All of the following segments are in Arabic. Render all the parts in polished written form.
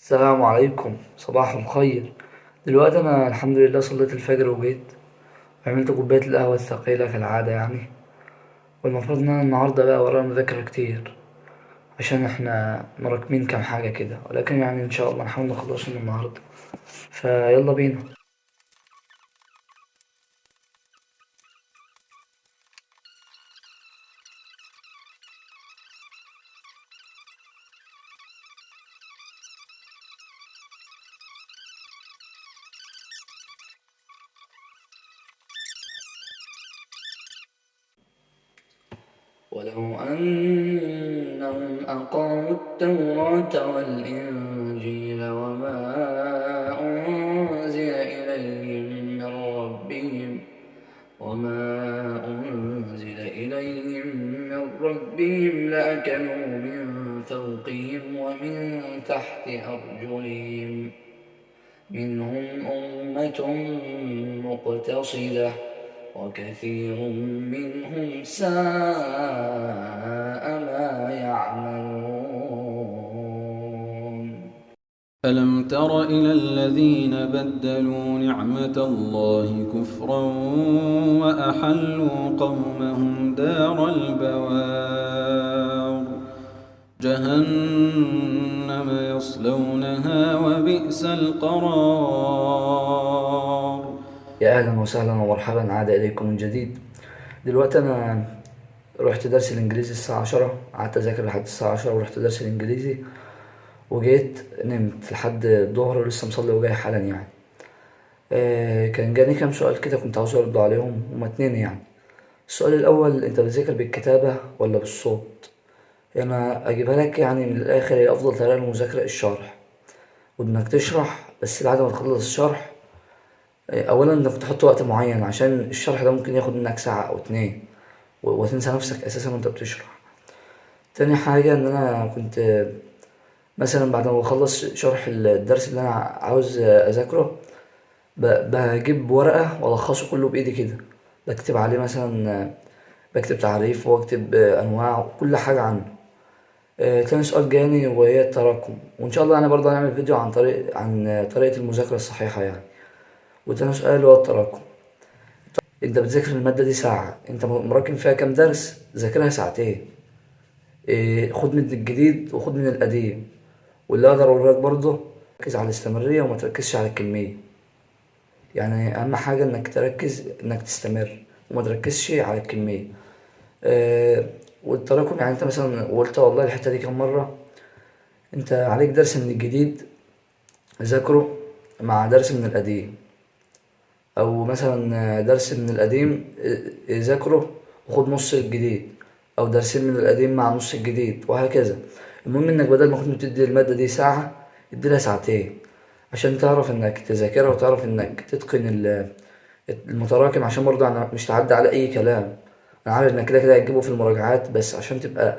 السلام عليكم، صباح الخير. دلوقتي انا الحمد لله صليت الفجر وجيت وعملت كوبايه القهوه الثقيله كالعاده يعني. والمفروض ان انا النهارده بقى ورايا مذاكره كتير عشان احنا مراكمين كام حاجه كده، ولكن يعني ان شاء الله نحاول نخلصهم النهارده. فيلا بينا. ولو أنهم أقاموا التوراة والإنجيل وما أنزل إليهم من ربهم لأكلوا من فوقهم ومن تحت أرجلهم، منهم أمة مقتصدة وكثير منهم ساء ما يعملون. ألم تر إلى الذين بدلوا نعمة الله كفرا وأحلوا قومهم دار البوار جهنم يصلونها وبئس القرار. يا أهلا وسهلا ومرحبا، عاد إليكم من جديد. دلوقتي أنا رحت درس الإنجليزي الساعة 10، قعدت أذاكر لحد الساعة 10 ورحت درس الإنجليزي وجيت نمت لحد الظهر ولسه مصلي وجاي حالا يعني. كان جاني كام سؤال كده كنت عاوز أرد عليهم، هما اتنين يعني. السؤال الأول: أنت بتذاكر بالكتابة ولا بالصوت؟ أنا أجيبها لك يعني من الآخر، هي أفضل طريقة للمذاكرة الشرح، وإنك تشرح بس بعد ما تخلص الشرح. أولا إنك تحط وقت معين عشان الشرح ده ممكن ياخد منك ساعة أو اتنين وتنسى نفسك أساسا وأنت بتشرح. تاني حاجة إن أنا كنت مثلا بعد ما بخلص شرح الدرس اللي أنا عاوز أذاكره بجيب ورقة وألخصه كله بإيدي كده، بكتب عليه مثلا، بكتب تعريف واكتب أنواع وكل حاجة عنه. تاني سؤال جاني وهي التراكم، وإن شاء الله أنا برضه هنعمل فيديو عن طريقة المذاكرة الصحيحة يعني. وتاني سؤال هو التراكم: أنت بتذاكر المادة دي ساعة، أنت مراكم فيها كام درس؟ ذاكرها ساعتين. خد من الجديد وخد من القديم. واللي أقدر أقوله لك برضه: ركز على الاستمرارية وما تركزش على الكمية. يعني أهم حاجة إنك تركز إنك تستمر وما تركزش على الكمية. آه، والتراكم يعني أنت مثلا قلت والله الحتة دي كام مرة، أنت عليك درس من الجديد ذاكره مع درس من القديم، أو مثلا درس من القديم ذاكره وخد نص الجديد، أو درسين من القديم مع نص الجديد وهكذا. المهم إنك بدل ما كنت بتدي المادة دي ساعة اديلها ساعتين عشان تعرف إنك تذاكرها وتعرف إنك تتقن المتراكم، عشان برضه مش تعدي على أي كلام. أنا عارف إنك كده كده هتجيبه في المراجعات، بس عشان تبقى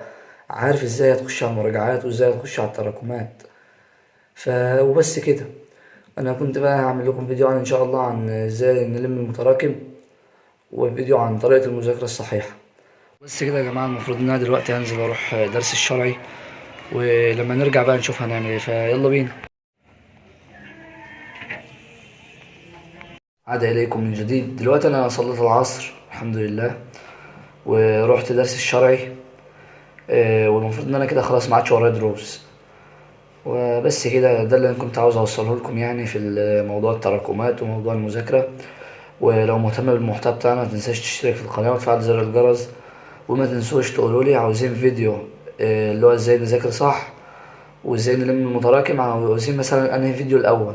عارف إزاي هتخش على المراجعات وإزاي هتخش على التراكمات. وبس كده. انا كنت بقى هعمل لكم فيديو عن ان شاء الله عن ازاي نلم المتراكم، وفيديو عن طريقة المذاكرة الصحيحة. بس كده يا جماعة، المفروض ان انا دلوقتي هنزل اروح درس الشرعي، ولما نرجع بقى نشوف هنعمل ايه، فيلا بينا. عاد اليكم من جديد. دلوقتي انا صليت العصر الحمد لله ورحت درس الشرعي. والمفروض ان انا كده خلاص ما عادش ورايا دروس. وبس كده، ده اللي انا كنت عاوز اوصله لكم يعني في موضوع التراكمات وموضوع المذاكرة. ولو مهتم بالمحتوى بتاعنا متنساش تشترك في القناة وتفعل زر الجرس، وما تنسوش تقولولي عاوزين فيديو اللي هو ازاي نذاكر صح وازاي نلم المتراكم، عاوزين مثلا انهي فيديو الاول.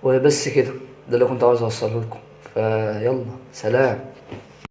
وبس كده، ده اللي كنت عاوز اوصله لكم. فيلا سلام.